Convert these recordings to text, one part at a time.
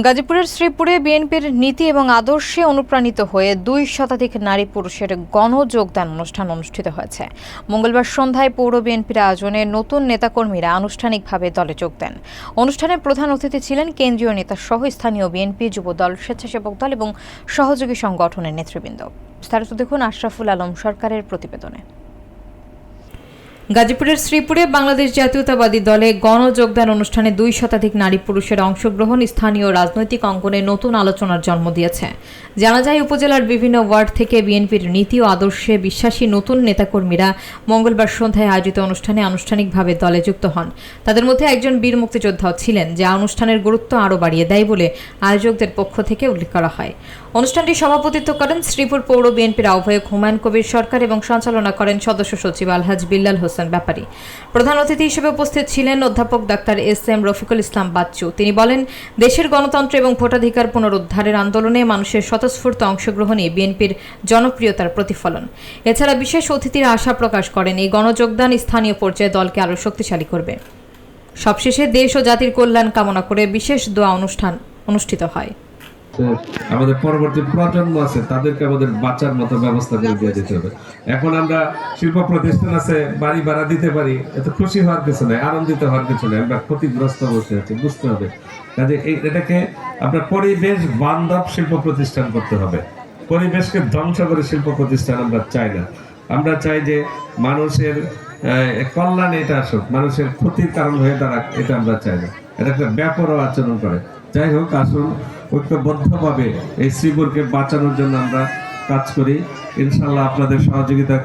গাজীপুরের শ্রীপুরে বিএনপির নীতি এবং আদর্শে অনুপ্রাণিত হয়ে ২ শতাধিক নারী পুরুষের গণযোগদান অনুষ্ঠান অনুষ্ঠিত হয়েছে। মঙ্গলবার সন্ধ্যায় পৌর বিএনপির আয়োজনে নতুন নেতাকর্মীরা আনুষ্ঠানিকভাবে দলে যোগ দেন। অনুষ্ঠানে প্রধান অতিথি ছিলেন কেন্দ্রীয় নেতাসহ স্থানীয় বিএনপি, যুবদল, স্বেচ্ছাসেবক দল এবং সহযোগী সংগঠনের নেতৃবৃন্দ। বিস্তারিত দেখুন আশরাফুল আলম সরকারের প্রতিবেদনে। গাজীপুরের শ্রীপুরে বাংলাদেশ জাতীয়তাবাদী দলে গণযোগদান অনুষ্ঠানে ২ শতাধিক নারী পুরুষের অংশগ্রহণ স্থানীয় রাজনৈতিক অঙ্গনে নতুন আলোচনার জন্ম দিয়েছে। জানা যায়, উপজেলার বিভিন্ন ওয়ার্ড থেকে বিএনপির নীতি ও আদর্শে বিশ্বাসী নতুন নেতাকর্মীরা মঙ্গলবার সন্ধ্যায় আয়োজিত অনুষ্ঠানে আনুষ্ঠানিকভাবে দলে যুক্ত হন। তাদের মধ্যে একজন বীর মুক্তিযোদ্ধাও ছিলেন, যা অনুষ্ঠানের গুরুত্ব আরও বাড়িয়ে দেয় বলে আয়োজকদের পক্ষ থেকে উল্লেখ করা হয়। অনুষ্ঠানটি সভাপতিত্ব করেন শ্রীপুর পৌর বিএনপির আহ্বায়ক হুমায়ুন কবির সরকার এবং সঞ্চালনা করেন সদস্য সচিব আলহাজ বিল্লাল হোসেন ব্যাপারী। প্রধান অতিথি হিসেবে উপস্থিত ছিলেন অধ্যাপক ডাক্তার এস.এম. রফিকুল ইসলাম বাচ্চু। তিনি বলেন, দেশের গণতন্ত্র এবং ভোটাধিকার পুনরুদ্ধারের আন্দোলনে মানুষের স্বতঃস্ফূর্ত অংশগ্রহণই বিএনপির জনপ্রিয়তার প্রতিফলন। এছাড়া বিশেষ অতিথিরা আশা প্রকাশ করেন, এই গণযোগদান স্থানীয় পর্যায়ে দলকে আরও শক্তিশালী করবে। সবশেষে দেশ ও জাতির কল্যাণ কামনা করে বিশেষ দোয়া অনুষ্ঠান অনুষ্ঠিত হয়। আমাদের পরবর্তী প্রজন্ম আছে, তাদেরকে আমাদের বাঁচার মতো ব্যবস্থা করে দিয়ে দিতে হবে। এখন আমরা শিল্প প্রতিষ্ঠান আছে, বাড়ি ভাড়া দিতে পারি, এত খুশি হওয়ার কিছু নেই, আনন্দিত হওয়ার কিছু নেই, আমরা ক্ষতিগ্রস্ত অবস্থায় আছি, বুঝতে হবে। কাজে এটাকে আপনার পরিবেশ বান্ধব শিল্প প্রতিষ্ঠান করতে হবে। পরিবেশকে ধ্বংস করে শিল্প প্রতিষ্ঠান আমরা চাই না। আমরা চাই যে মানুষের কল্যাণে এটা আসুক, মানুষের ক্ষতির কারণ হয়ে দাঁড়াক, এটা আমরা চাই না। এটা একটা বেপরোয়া আচরণ করে। যাই হোক, আসুন ঐক্যবদ্ধভাবে এই শ্রীপুরকে বাঁচানোর জন্য আমরা কাজ করি। ইনশাল্লাহ আপনাদের সহযোগিতা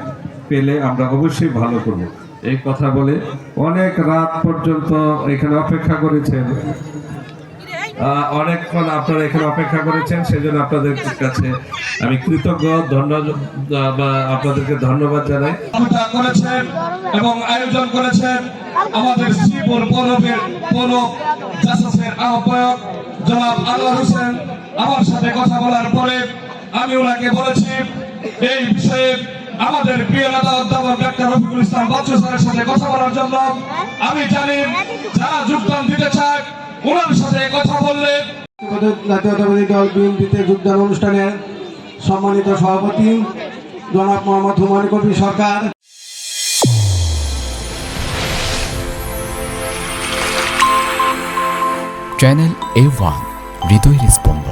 পেলে আমরা অবশ্যই ভালো করব। এই কথা বলে অনেক রাত পর্যন্ত এখানে অপেক্ষা করেছেন, অনেকক্ষণ আপনারা এখানে অপেক্ষা করেছেন, সেজন্য আপনাদের কাছে আমি কৃতজ্ঞ, আপনাদেরকে ধন্যবাদ জানাই। করেছেন এবং আয়োজন করেছেন আমাদের শ্রীপুর পৌর জাসাসের আহ্বায়ক জনাব আনোয়ার হোসেন। আমার সাথে কথা বলার পরে আমি ওনাকে বলেছি এই বিষয়ে আমাদের প্রিয় নেতা অধ্যাপক ডাক্তার রফিকুল ইসলাম বাচ্চু স্যারের সাথে কথা বলার জন্য। আমি জানি যারা যোগদান দিতে চায় ওনার সাথে কথা বললে। জাতীয়তাবাদী দল বিএনপিতে যোগদান অনুষ্ঠানে সম্মানিত সভাপতি জনাব মোহাম্মদ হুমায়ুন কবির সরকার। চ্যানেল A1 হৃদয় রেসপন্স।